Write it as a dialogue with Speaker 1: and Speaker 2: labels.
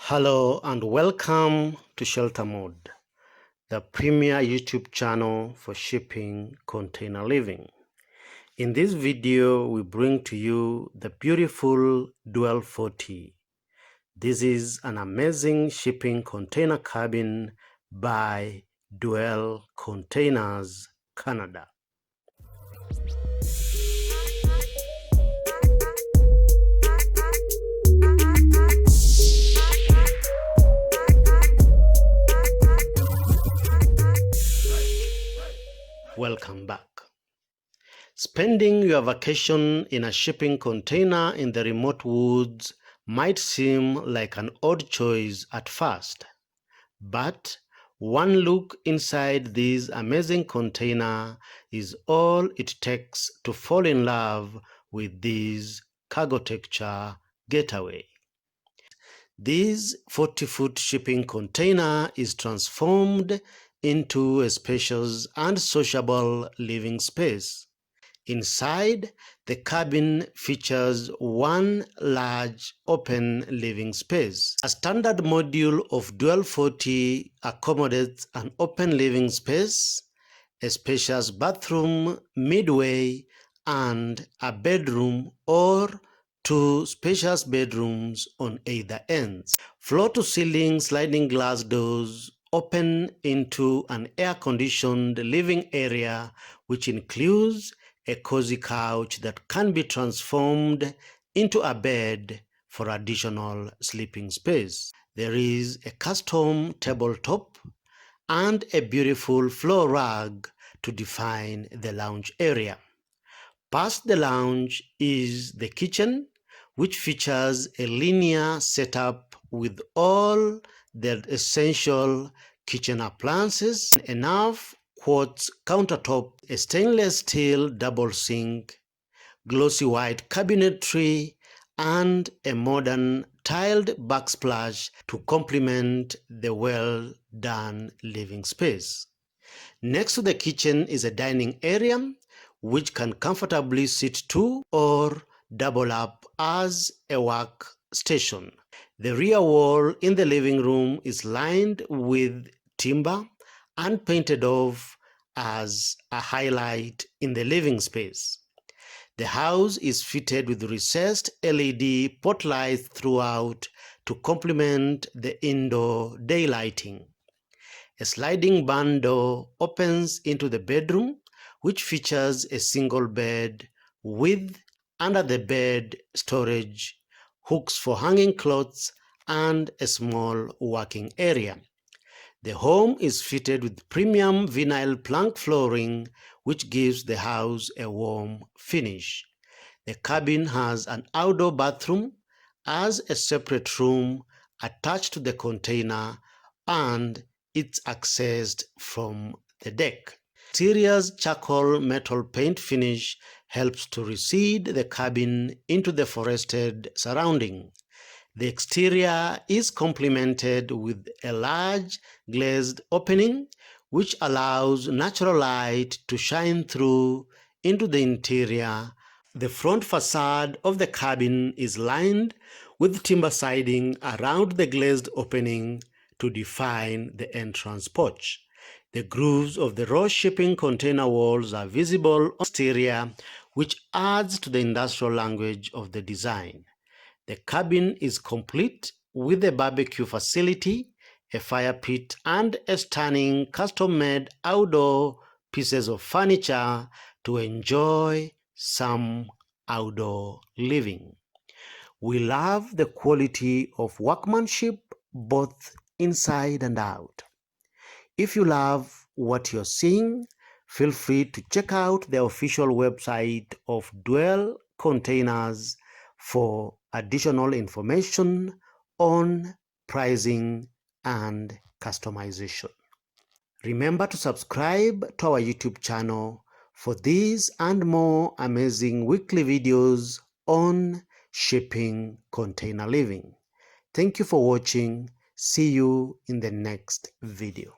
Speaker 1: Hello and welcome to Shelter Mode, the premier YouTube channel for shipping container living. In this video, we bring to you the beautiful Dwell40. This is an amazing shipping container cabin by Dwell Containers, Canada. Welcome back. Spending your vacation in a shipping container in the remote woods might seem like an odd choice at first, but one look inside this amazing container is all it takes to fall in love with this Cargotecture getaway. This 40-foot shipping container is transformed into a spacious and sociable living space. Inside, the cabin features one large open living space. A standard module of Dwell40 accommodates an open living space, a spacious bathroom midway, and a bedroom or two spacious bedrooms on either ends. Floor-to-ceiling sliding glass doors open into an air-conditioned living area, which includes a cozy couch that can be transformed into a bed for additional sleeping space. There is a custom tabletop and a beautiful floor rug to define the lounge area. Past the lounge is the kitchen, which features a linear setup with all the essential kitchen appliances, enough quartz countertop, a stainless steel double sink, glossy white cabinetry, and a modern tiled backsplash to complement the well-done living space. Next to the kitchen is a dining area, which can comfortably sit two or double up as a work station. The rear wall in the living room is lined with timber and painted off as a highlight in the living space. The house is fitted with recessed LED spotlights throughout to complement the indoor daylighting. A sliding barn door opens into the bedroom, which features a single bed with under the bed storage, hooks for hanging clothes, and a small working area. The home is fitted with premium vinyl plank flooring, which gives the house a warm finish. The cabin has an outdoor bathroom as a separate room attached to the container, and it's accessed from the deck. Exterior's charcoal metal paint finish helps to recede the cabin into the forested surrounding. The exterior is complemented with a large glazed opening, which allows natural light to shine through into the interior. The front facade of the cabin is lined with timber siding around the glazed opening to define the entrance porch. The grooves of the raw shipping container walls are visible on the exterior, which adds to the industrial language of the design. The cabin is complete with a barbecue facility, a fire pit, and a stunning custom-made outdoor pieces of furniture to enjoy some outdoor living. We love the quality of workmanship both inside and out. If you love what you're seeing, feel free to check out the official website of Dwell Containers for additional information on pricing and customization. Remember to subscribe to our YouTube channel for these and more amazing weekly videos on shipping container living. Thank you for watching. See you in the next video.